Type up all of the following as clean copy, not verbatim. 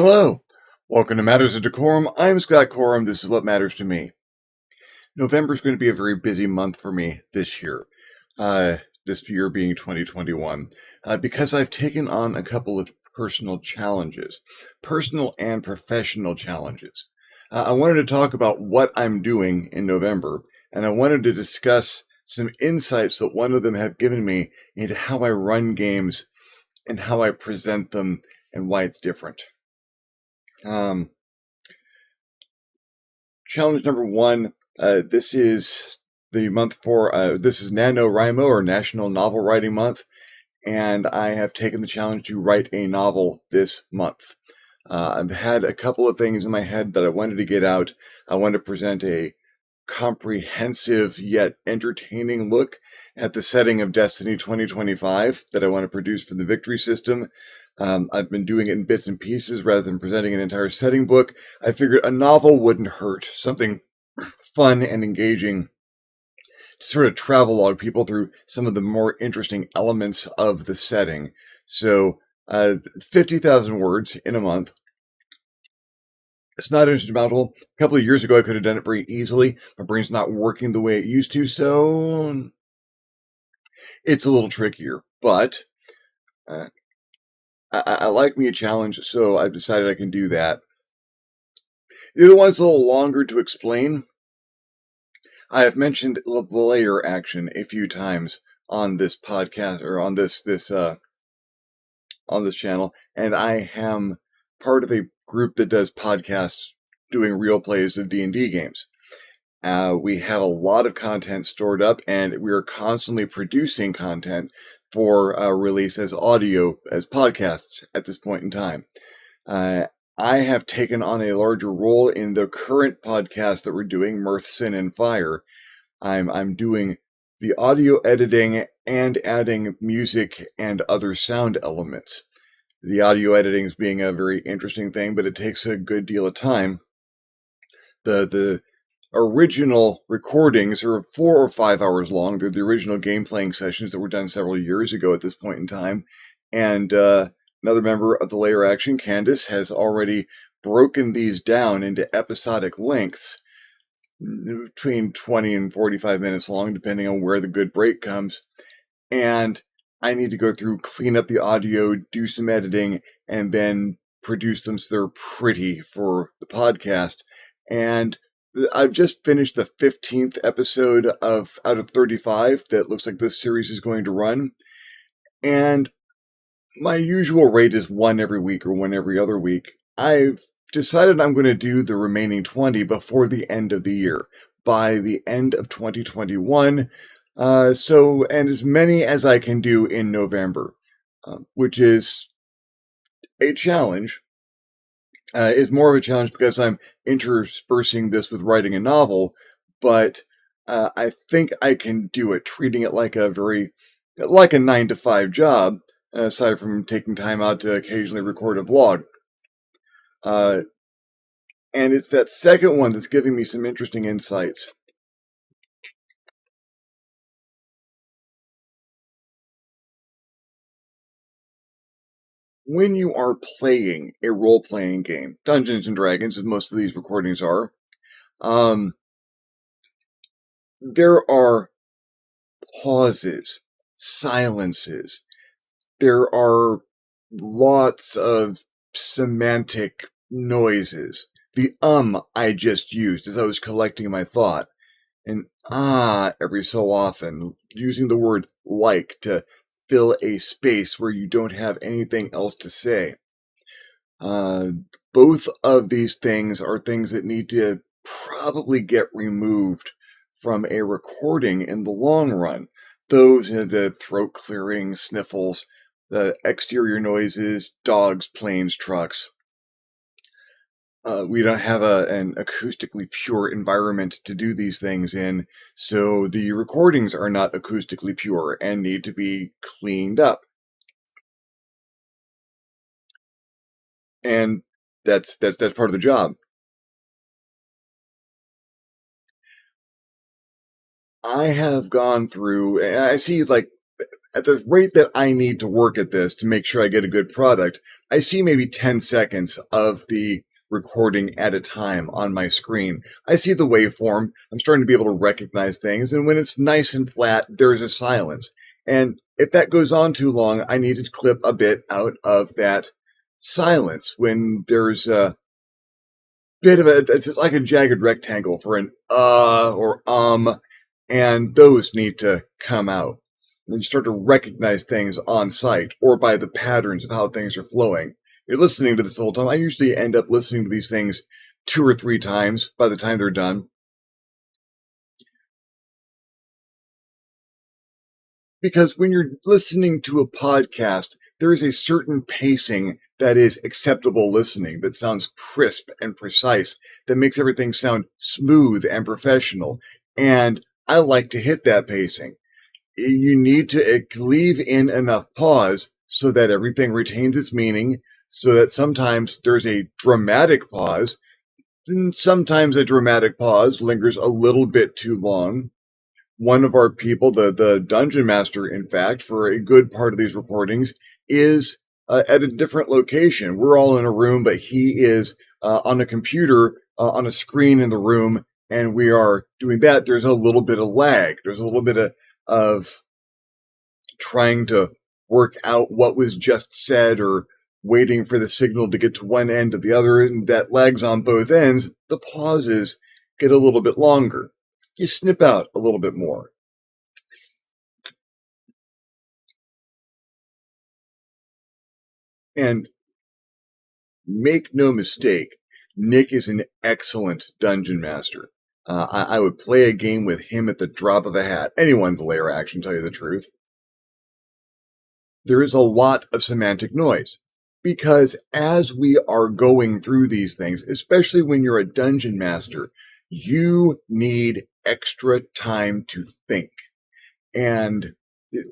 Hello. Welcome to Matters of DeCorum. I'm Scott Corum. This is what matters to me. November is going to be a very busy month for me this year. This year being 2021, because I've taken on a couple of personal challenges, personal and professional challenges. I wanted to talk about what I'm doing in November, and I wanted to discuss some insights that one of them have given me into how I run games and how I present them and why it's different. Challenge number one, this is the month for, this is NaNoWriMo, or National Novel Writing Month, and I have taken the challenge to write a novel this month. I've had a couple of things in my head that I wanted to get out. I want to present a comprehensive yet entertaining look at the setting of Destiny 2025 that I want to produce for the Victory system. I've been doing it in bits and pieces rather than presenting an entire setting book. I figured a novel wouldn't hurt. Something fun and engaging to sort of travelogue people through some of the more interesting elements of the setting. So, 50,000 words in a month. It's not insurmountable. A couple of years ago, I could have done it very easily. My brain's not working the way it used to, so it's a little trickier. But I like me a challenge, so I've decided I can do that. The other one's a little longer to explain. I have mentioned the layer action a few times on this podcast, or on this channel, and I am part of a group that does podcasts doing real plays of D&D games. We have a lot of content stored up, and we are constantly producing content for release as audio, as podcasts at this point in time. I have taken on a larger role in the current podcast that we're doing, Mirth, Sin, and Fire. I'm doing the audio editing and adding music and other sound elements. The audio editing is being a very interesting thing, but it takes a good deal of time. The original recordings are 4 or 5 hours long. They're the original game playing sessions that were done several years ago at this point in time. And another member of the Layer Action, Candace, has already broken these down into episodic lengths, between 20 and 45 minutes long, depending on where the good break comes. And I need to go through, clean up the audio, do some editing, and then produce them so they're pretty for the podcast. And I've just finished the 15th episode out of 35 that looks like this series is going to run. And my usual rate is one every week or one every other week. I've decided I'm going to do the remaining 20 before the end of the year, by the end of 2021. And as many as I can do in November, which is a challenge. It's more of a challenge because I'm interspersing this with writing a novel, but I think I can do it, treating it like a 9-to-5 job, aside from taking time out to occasionally record a vlog. And it's that second one that's giving me some interesting insights. When you are playing a role-playing game, Dungeons and Dragons, as most of these recordings are, there are pauses, silences. There are lots of semantic noises. The I just used as I was collecting my thought, and every so often, using the word like to fill a space where you don't have anything else to say. Both of these things are things that need to probably get removed from a recording in the long run. Those are the throat clearing, sniffles, the exterior noises, dogs, planes, trucks. We don't have an acoustically pure environment to do these things in, so the recordings are not acoustically pure and need to be cleaned up. And that's part of the job. I have gone through, and I see, like, at the rate that I need to work at this to make sure I get a good product, I see maybe 10 seconds of the recording at a time on my screen. I see the waveform. I'm starting to be able to recognize things. And when it's nice and flat, there's a silence. And if that goes on too long, I need to clip a bit out of that silence. When there's a bit of it's like a jagged rectangle for an or and those need to come out. And you start to recognize things on site or by the patterns of how things are flowing. You're listening to this the whole time. I usually end up listening to these things 2 or 3 times by the time they're done. Because when you're listening to a podcast, there is a certain pacing that is acceptable listening, that sounds crisp and precise, that makes everything sound smooth and professional. And I like to hit that pacing. You need to leave in enough pause so that everything retains its meaning, so that sometimes there's a dramatic pause, and sometimes a dramatic pause lingers a little bit too long. One of our people, the dungeon master, in fact, for a good part of these recordings, is at a different location. We're all in a room, but he is on a computer, on a screen in the room, and we are doing that. There's a little bit of lag. There's a little bit of trying to work out what was just said or waiting for the signal to get to one end of the other, and that lags on both ends. The pauses get a little bit longer. You snip out a little bit more. And make no mistake, Nick is an excellent dungeon master. I would play a game with him at the drop of a hat. Anyone with layer action, tell you the truth. There is a lot of semantic noise. Because as we are going through these things, especially when you're a dungeon master, you need extra time to think. And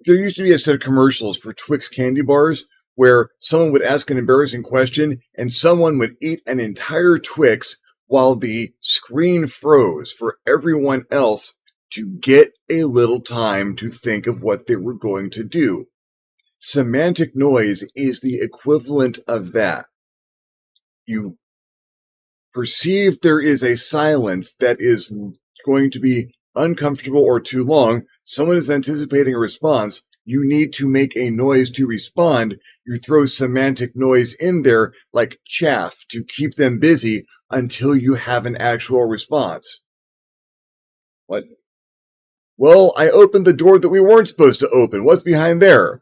there used to be a set of commercials for Twix candy bars where someone would ask an embarrassing question and someone would eat an entire Twix while the screen froze for everyone else to get a little time to think of what they were going to do. Semantic noise is the equivalent of that. You perceive there is a silence that is going to be uncomfortable or too long. Someone is anticipating a response. You need to make a noise to respond. You throw semantic noise in there like chaff to keep them busy until you have an actual response. What? Well, I opened the door that we weren't supposed to open. What's behind there?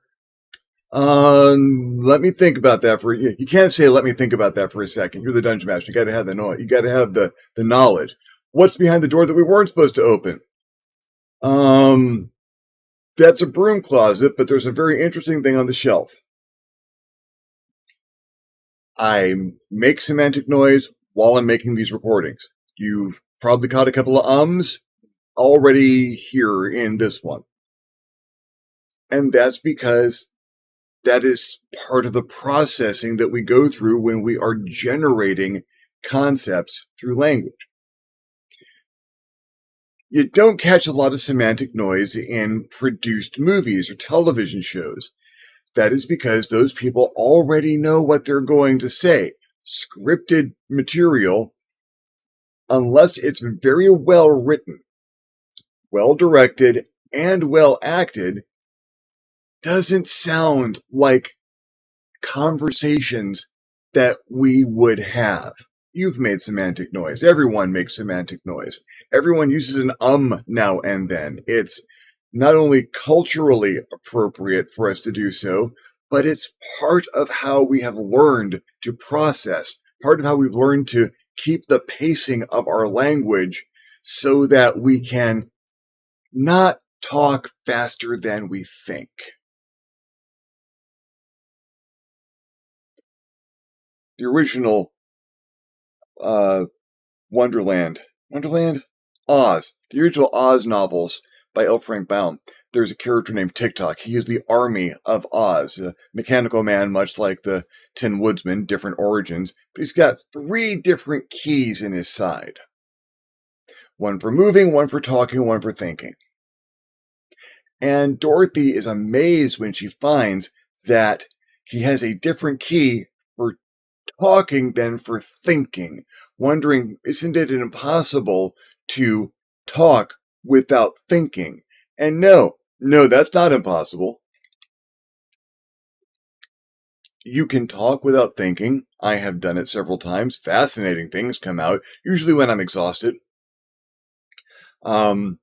Let me think about that for you. You can't say, let me think about that for a second. You're the dungeon master. You got to have the noise. You got to have the knowledge. What's behind the door that we weren't supposed to open? That's a broom closet, but there's a very interesting thing on the shelf. I make semantic noise while I'm making these recordings. You've probably caught a couple of ums already here in this one. And that's because that is part of the processing that we go through when we are generating concepts through language. You don't catch a lot of semantic noise in produced movies or television shows. That is because those people already know what they're going to say. Scripted material, unless it's very well written, well directed, and well acted, doesn't sound like conversations that we would have. You've made semantic noise. Everyone makes semantic noise. Everyone uses an now and then. It's not only culturally appropriate for us to do so, but it's part of how we have learned to process, part of how we've learned to keep the pacing of our language so that we can not talk faster than we think. The original Wonderland, Oz, the original Oz novels by L. Frank Baum. There's a character named TikTok. He is the army of Oz, a mechanical man, much like the Tin Woodsman, different origins, but he's got 3 different keys in his side. One for moving, one for talking, one for thinking. And Dorothy is amazed when she finds that he has a different key for talking than for thinking, wondering, isn't it impossible to talk without thinking? And no, that's not impossible. You can talk without thinking. I have done it several times. Fascinating things come out, usually when I'm exhausted. Um,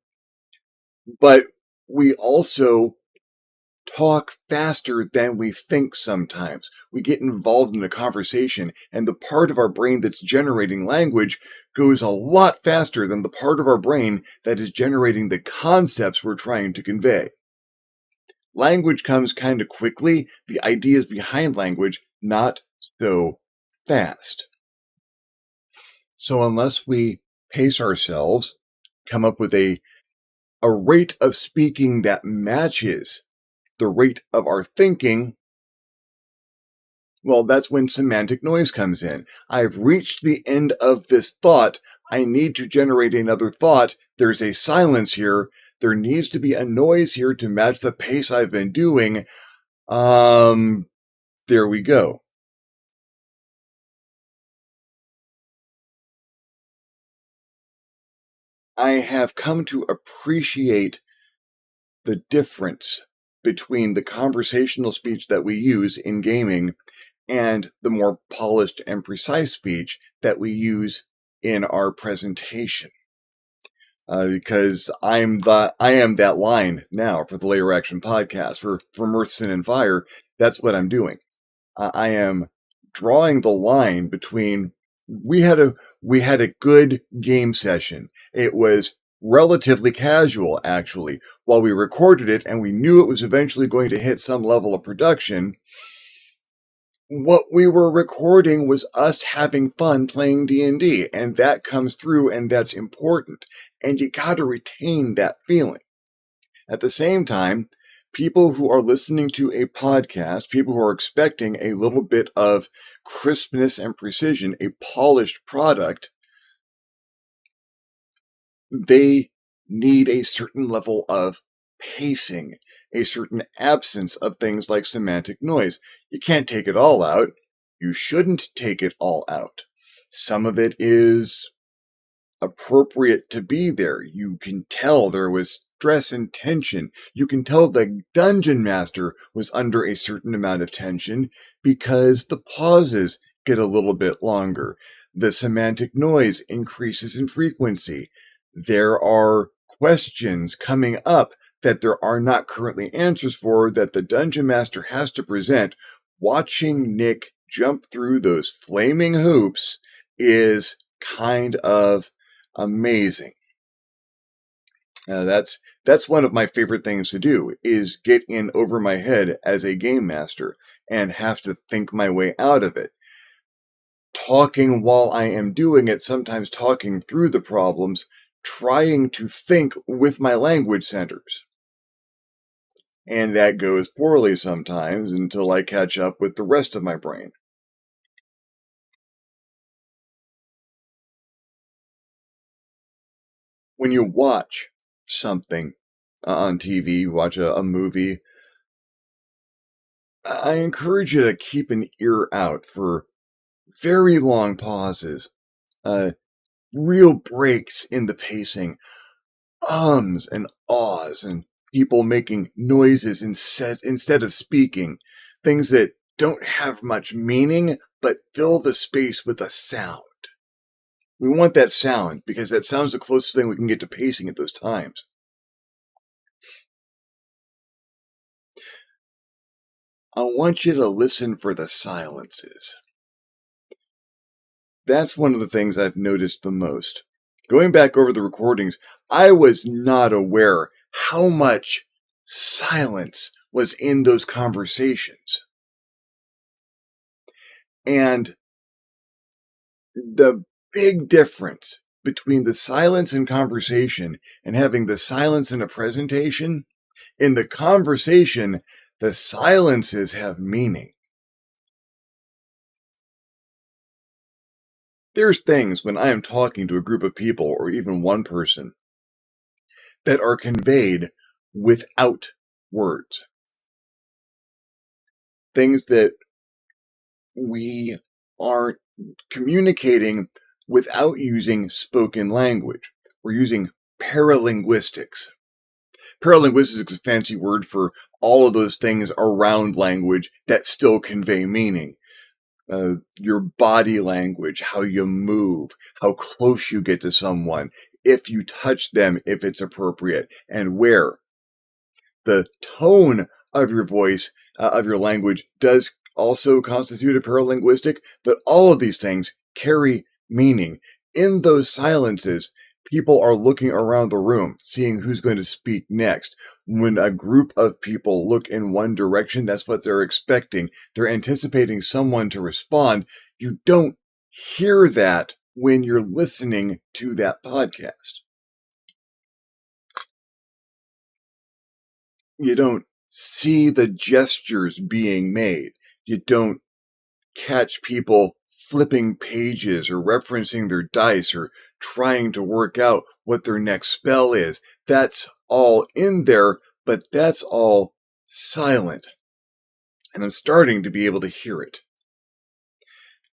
but we also talk faster than we think sometimes. We get involved in a conversation, and the part of our brain that's generating language goes a lot faster than the part of our brain that is generating the concepts we're trying to convey. Language comes kind of quickly, the ideas behind language not so fast. So unless we pace ourselves, come up with a rate of speaking that matches the rate of our thinking, well, that's when semantic noise comes in. I've reached the end of this thought. I need to generate another thought. There's a silence here. There needs to be a noise here to match the pace I've been doing. There we go. I have come to appreciate the difference between the conversational speech that we use in gaming and the more polished and precise speech that we use in our presentation. Because I am that line now for the Layer Action podcast for Mirth, Sin, and Fire. That's what I'm doing. I am drawing the line between we had a good game session. It was relatively casual, actually, while we recorded it, and we knew it was eventually going to hit some level of production. What we were recording was us having fun playing D&D, and that comes through, and that's important. And you got to retain that feeling. At the same time, people who are listening to a podcast, people who are expecting a little bit of crispness and precision, a polished product, they need a certain level of pacing, a certain absence of things like semantic noise. You can't take it all out. You shouldn't take it all out. Some of it is appropriate to be there. You can tell there was stress and tension. You can tell the dungeon master was under a certain amount of tension because the pauses get a little bit longer. The semantic noise increases in frequency. There are questions coming up that there are not currently answers for that the dungeon master has to present. Watching Nick jump through those flaming hoops is kind of amazing. That's one of my favorite things to do is get in over my head as a game master and have to think my way out of it. Talking while I am doing it, sometimes talking through the problems, trying to think with my language centers. And that goes poorly sometimes until I catch up with the rest of my brain. When you watch something on TV, watch a movie, I encourage you to keep an ear out for very long pauses, uh, real breaks in the pacing, ums and ahs, and people making noises instead of speaking, things that don't have much meaning but fill the space with a sound. We want that sound because that sound's the closest thing we can get to pacing at those times. I want you to listen for the silences. That's one of the things I've noticed the most. Going back over the recordings, I was not aware how much silence was in those conversations. And the big difference between the silence in conversation and having the silence in a presentation, in the conversation, the silences have meaning. There's things when I am talking to a group of people or even one person that are conveyed without words. Things that we aren't communicating without using spoken language. We're using paralinguistics. Paralinguistics is a fancy word for all of those things around language that still convey meaning. Your body language, how you move, how close you get to someone, if you touch them, if it's appropriate, and where. The tone of your voice, of your language, does also constitute a paralinguistic, but all of these things carry meaning. In those silences, people are looking around the room, seeing who's going to speak next. When a group of people look in one direction, that's what they're expecting. They're anticipating someone to respond. You don't hear that when you're listening to that podcast. You don't see the gestures being made. You don't catch people flipping pages or referencing their dice or trying to work out what their next spell is. That's all in there, but that's all silent. And I'm starting to be able to hear it.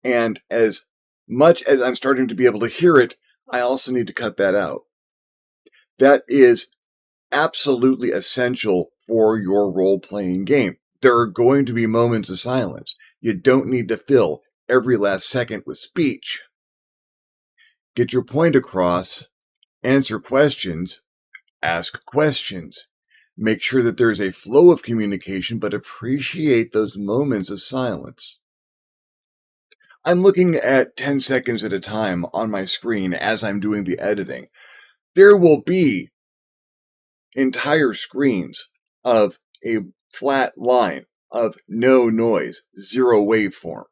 And as much as I'm starting to be able to hear it, I also need to cut that out. That is absolutely essential for your role-playing game. There are going to be moments of silence. You don't need to fill every last second with speech. Get your point across, answer questions, ask questions. Make sure that there's a flow of communication, but appreciate those moments of silence. I'm looking at 10 seconds at a time on my screen as I'm doing the editing. There will be entire screens of a flat line of no noise, zero waveform.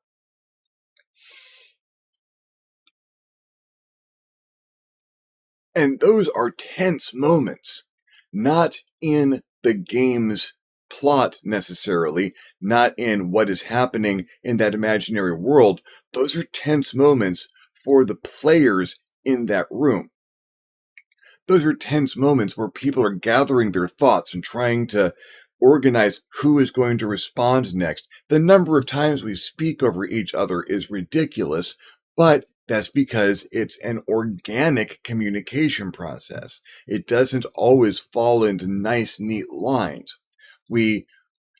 And those are tense moments, not in the game's plot necessarily, not in what is happening in that imaginary world. Those are tense moments for the players in that room. Those are tense moments where people are gathering their thoughts and trying to organize who is going to respond next. The number of times we speak over each other is ridiculous, but that's because it's an organic communication process. It doesn't always fall into nice, neat lines. We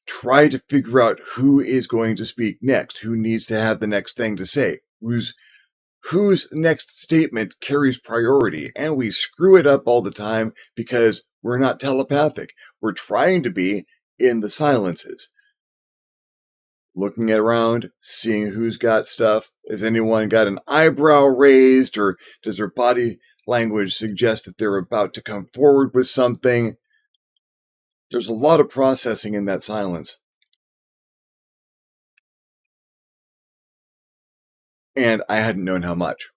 try to figure out who is going to speak next, who needs to have the next thing to say, whose next statement carries priority, and we screw it up all the time because we're not telepathic. We're trying to be in the silences. Looking around, seeing who's got stuff. Has anyone got an eyebrow raised, or does their body language suggest that they're about to come forward with something? There's a lot of processing in that silence. And I hadn't known how much.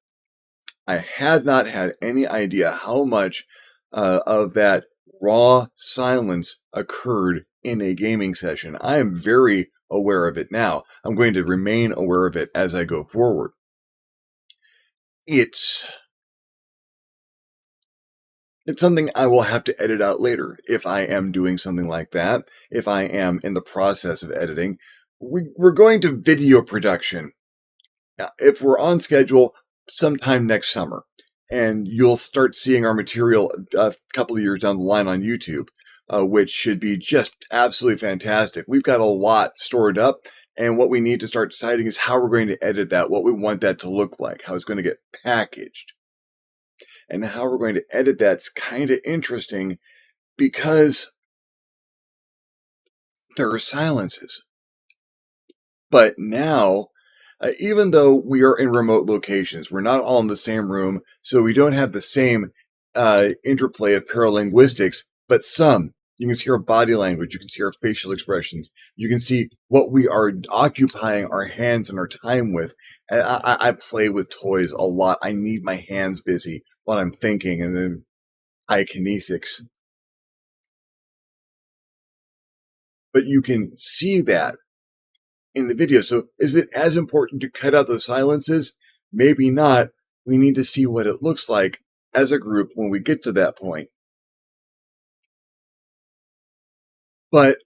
I had not had any idea how much of that raw silence occurred in a gaming session. I am very aware of it now. I'm going to remain aware of it as I go forward. It's something I will have to edit out later if I am doing something like that, if I am in the process of editing. We're going to video production. If we're on schedule, sometime next summer. And you'll start seeing our material a couple of years down the line on YouTube, which should be just absolutely fantastic. We've got a lot stored up, and what we need to start deciding is how we're going to edit that, what we want that to look like, how it's going to get packaged. And how we're going to edit that's kind of interesting because there are silences. But now, even though we are in remote locations, we're not all in the same room, so we don't have the same interplay of paralinguistics, but some. You can see our body language, you can see our facial expressions, you can see what we are occupying our hands and our time with. And I play with toys a lot. I need my hands busy while I'm thinking, and then kinesics. But you can see that in the video. So is it as important to cut out those silences? Maybe not. We need to see what it looks like as a group when we get to that point. But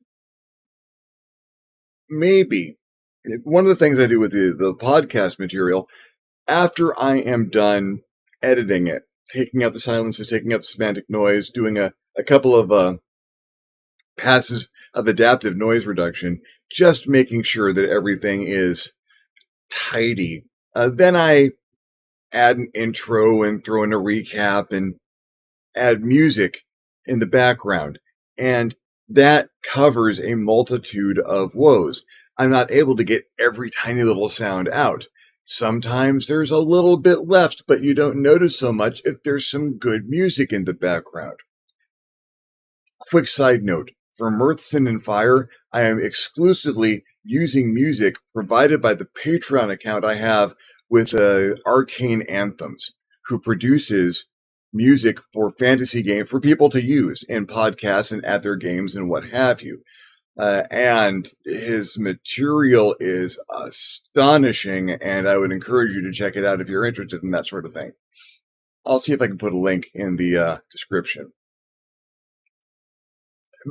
maybe one of the things I do with the podcast material, after I am done editing it, taking out the silences, taking out the semantic noise, doing a couple of passes of adaptive noise reduction, just making sure that everything is tidy. Then I add an intro and throw in a recap and add music in the background. And that covers a multitude of woes. I'm not able to get every tiny little sound out. Sometimes there's a little bit left, but you don't notice so much if there's some good music in the background. Quick side note, for Mirth, Sin, and Fire, I am exclusively using music provided by the Patreon account I have with Arcane Anthems, who produces music for fantasy games for people to use in podcasts and at their games and what have you. And his material is astonishing, and I would encourage you to check it out if you're interested in that sort of thing. I'll see if I can put a link in the description.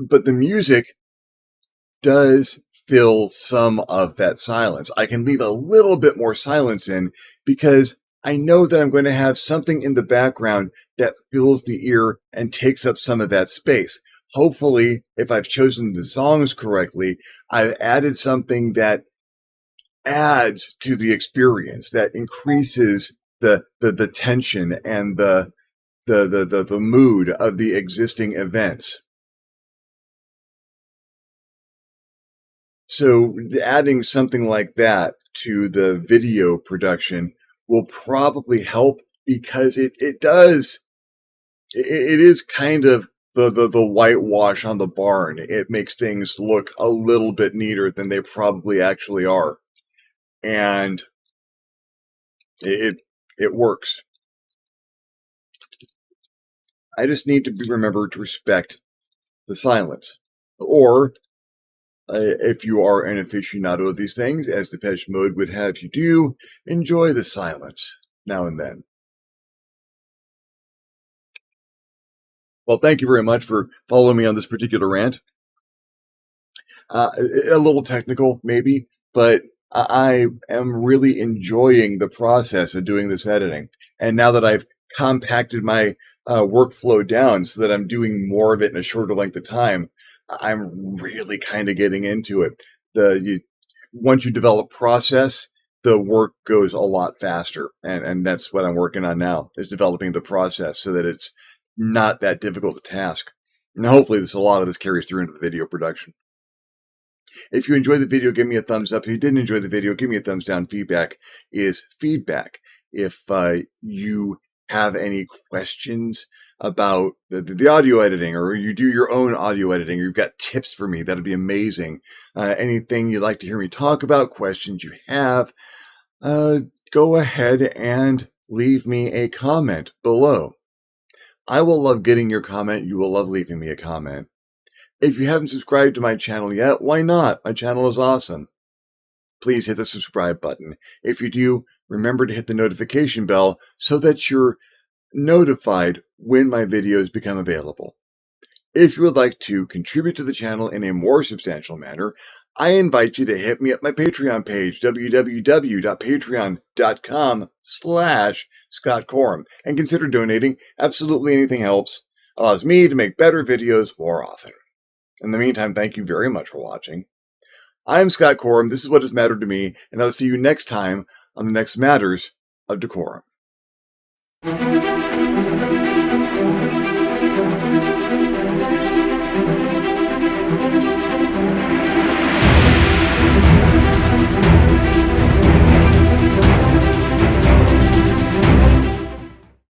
But the music does fill some of that silence. I can leave a little bit more silence in because I know that I'm going to have something in the background that fills the ear and takes up some of that space. Hopefully, if I've chosen the songs correctly, I've added something that adds to the experience, that increases the tension and the mood of the existing events. So adding something like that to the video production will probably help because it is kind of the whitewash on the barn. It makes things look a little bit neater than they probably actually are. And it works. I just need to remember to respect the silence. Or if you are an aficionado of these things, as Depeche Mode would have you do, enjoy the silence now and then. Well, thank you very much for following me on this particular rant. A little technical, maybe, but I am really enjoying the process of doing this editing. And now that I've compacted my workflow down so that I'm doing more of it in a shorter length of time, I'm really kind of getting into it. Once you develop process, the work goes a lot faster. And that's what I'm working on now, is developing the process so that it's not that difficult a task. And hopefully a lot of this carries through into the video production. If you enjoyed the video, give me a thumbs up. If you didn't enjoy the video, give me a thumbs down. Feedback is feedback. If you have any questions about the audio editing, or you do your own audio editing, or you've got tips for me, that'd be amazing. Anything you'd like to hear me talk about, questions you have, go ahead and leave me a comment below. I will love getting your comment. You will love leaving me a comment. If you haven't subscribed to my channel yet, why not? My channel is awesome. Please hit the subscribe button. If you do, remember to hit the notification bell so that you're notified when my videos become available. If you would like to contribute to the channel in a more substantial manner, I invite you to hit me at my Patreon page, www.patreon.com/ScottCorum, and consider donating. Absolutely anything helps. Allows me to make better videos more often. In the meantime, thank you very much for watching. I'm Scott Corum. This is what has mattered to me, and I'll see you next time on the next Matters of DeCorum.